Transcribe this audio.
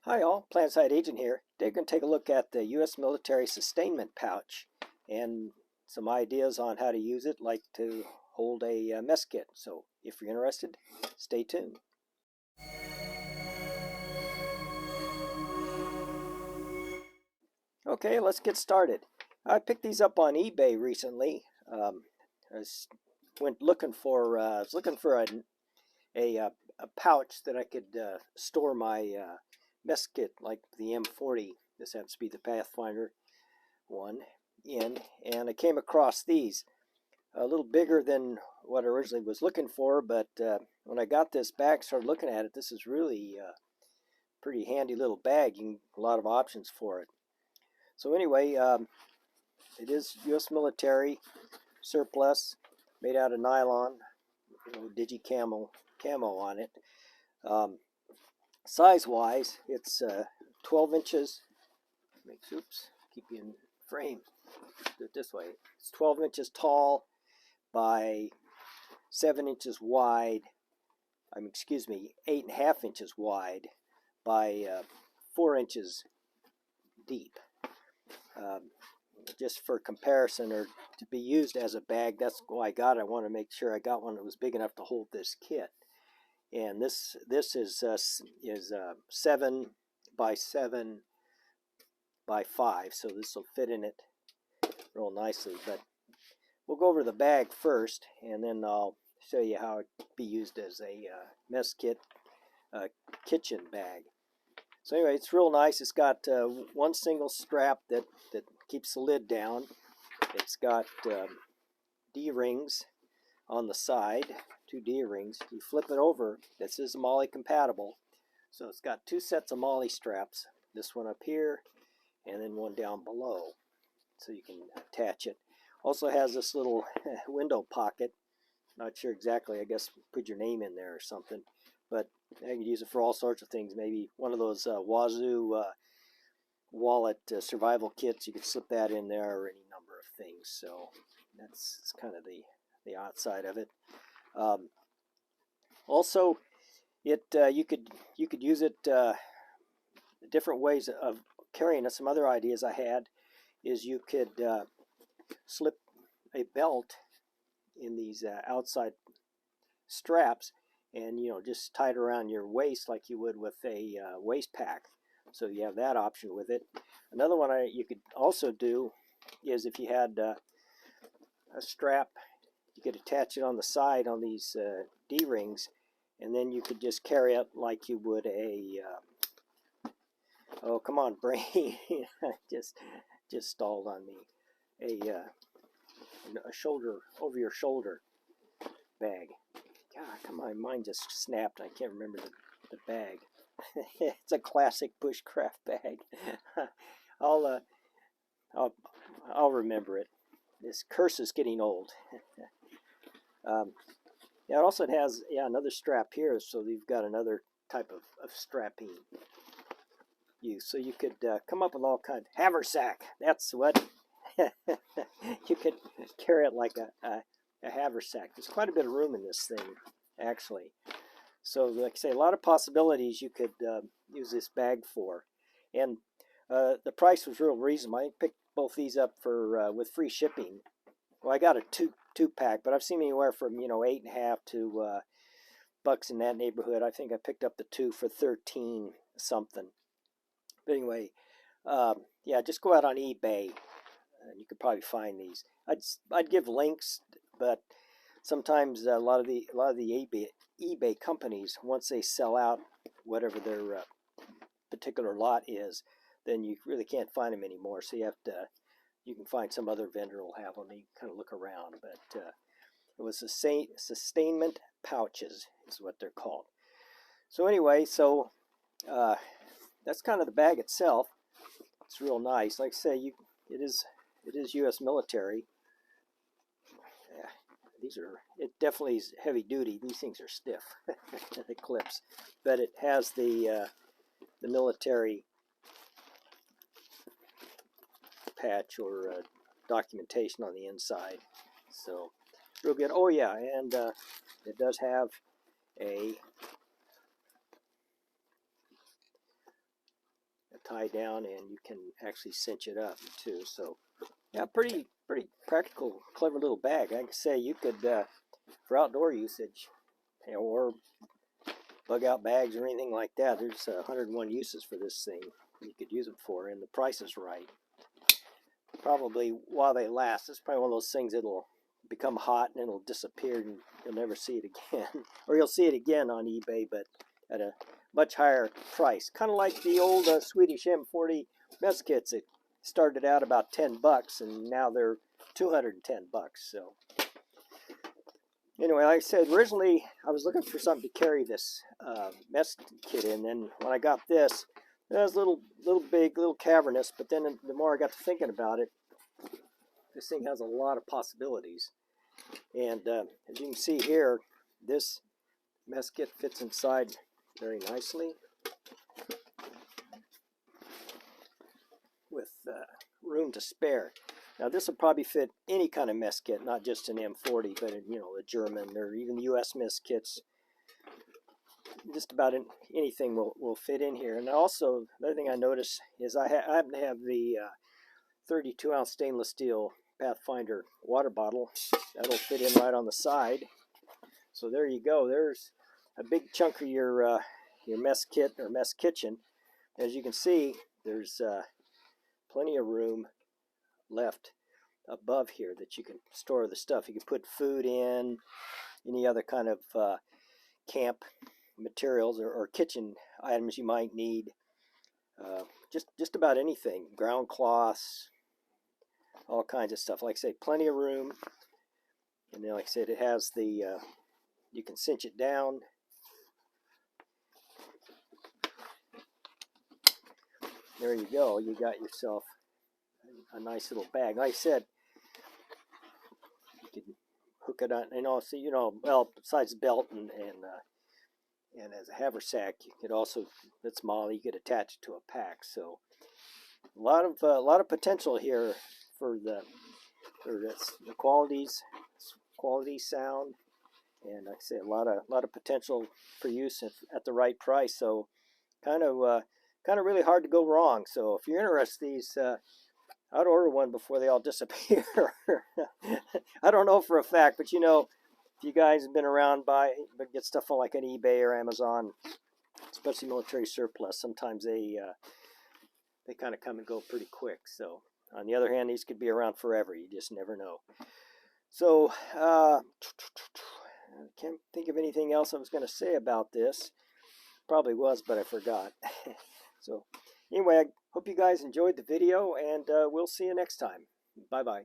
Hi all, Planetside Agent here. Today we're going to take a look at the U.S. military sustainment pouch and some ideas on how to use it, like to hold a mess kit. So if you're interested, stay tuned. Okay, let's get started. I picked these up on eBay recently. I went looking for a pouch that I could store my mess kit, like the M40. This happens to be the Pathfinder one in, and I came across these a little bigger than what I originally was looking for, but when I got this bag, started looking at it, this is really a pretty handy little bag. A lot of options for it. So anyway, it is U.S. military surplus, made out of nylon, digi camo on it. Size wise, it's 12 inches. Oops, keep you in frame. Do it this way. It's 12 inches tall by 7 inches wide. 8.5 inches wide by 4 inches deep. Just for comparison, or to be used as a bag, that's why I got it. I want to make sure I got one that was big enough to hold this kit. And this is 7 by 7 by 5, so this will fit in it real nicely. But we'll go over the bag first, and then I'll show you how it can be used as a mess kit kitchen bag. So anyway, it's real nice. It's got one single strap that keeps the lid down. It's got D-rings on the side, 2 D-rings. You flip it over. This is MOLLE compatible. So it's got 2 sets of MOLLE straps. This one up here, and then one down below, so you can attach it. Also has this little window pocket. Not sure exactly, I guess put your name in there or something, but I could use it for all sorts of things. Maybe one of those Wazoo wallet survival kits, you could slip that in there, or any number of things. So that's kind of the outside of it. Also, you could use it different ways of carrying it. Some other ideas I had is you could slip a belt in these outside straps, and just tie it around your waist like you would with a waist pack. So you have that option with it. Another one you could also do is, if you had a strap, you could attach it on the side on these D-rings, and then you could just carry it like you would a oh, come on, brain. just stalled on me. A shoulder, over your shoulder bag. God, come on, mine just snapped. I can't remember the bag. It's a classic bushcraft bag. I'll remember it. This curse is getting old. Yeah, it has another strap here, so you've got another type of strapping use. So you could come up with all kinds. Haversack. That's what you could carry it like a haversack. There's quite a bit of room in this thing, actually. So, like I say, a lot of possibilities you could use this bag for. And the price was real reasonable. I picked both these up for with free shipping. Well, I got a two pack, but I've seen anywhere from $8.50 to bucks in that neighborhood. I think I picked up the 2 for 13 something. But anyway, yeah, just go out on eBay, and you could probably find these. I'd give links, but sometimes a lot of the eBay companies, once they sell out whatever their particular lot is, then you really can't find them anymore. So you can find some other vendor will have them. You kind of look around, but it was Sustainment Pouches is what they're called. So anyway, that's kind of the bag itself. It's real nice. Like I say, it is U.S. military. Yeah, it definitely is heavy duty. These things are stiff, the clips, but it has the military patch or documentation on the inside. So real good. Oh yeah, and it does have a tie down, and you can actually cinch it up too. So yeah, pretty practical, clever little bag. I can say you could for outdoor usage, or bug out bags or anything like that. There's 101 uses for this thing you could use it for, and the price is right. Probably while they last, it's probably one of those things that'll become hot and it'll disappear and you'll never see it again. Or you'll see it again on eBay, but at a much higher price. Kind of like the old Swedish M40 mess kits. It started out about 10 bucks and now they're 210 bucks. So anyway, like I said, originally I was looking for something to carry this mess kit in. And when I got this, it was a little big, little cavernous, but then the more I got to thinking about it, this thing has a lot of possibilities. And as you can see here, this mess kit fits inside very nicely with room to spare. Now this will probably fit any kind of mess kit, not just an M40, but you know, a German or even the US mess kits. Just about anything will fit in here. And also, the other thing I noticed is I happen to have the 32-ounce stainless steel Pathfinder water bottle. That'll fit in right on the side. So there you go. There's a big chunk of your mess kit or mess kitchen. As you can see, there's plenty of room left above here that you can store the stuff. You can put food in, any other kind of camp materials or kitchen items you might need. Just about anything. Ground cloths, all kinds of stuff. Like I say, plenty of room. And then, like I said, it has the you can cinch it down. There you go. You got yourself a nice little bag. Like I said, you can hook it on, and also, you know, well, besides the belt and as a haversack, you could also, it's small, you could attach it to a pack. So a lot of potential here for the quality sound, and like I say, a lot of potential for use at the right price. So kind of really hard to go wrong. So if you're interested in these, I'd order one before they all disappear. I don't know for a fact, but you know, if you guys have been around but get stuff on like an eBay or Amazon, especially military surplus, sometimes they kind of come and go pretty quick. So on the other hand, these could be around forever. You just never know. So I can't think of anything else I was going to say about this. Probably was, but I forgot. So anyway, I hope you guys enjoyed the video, and we'll see you next time. Bye-bye.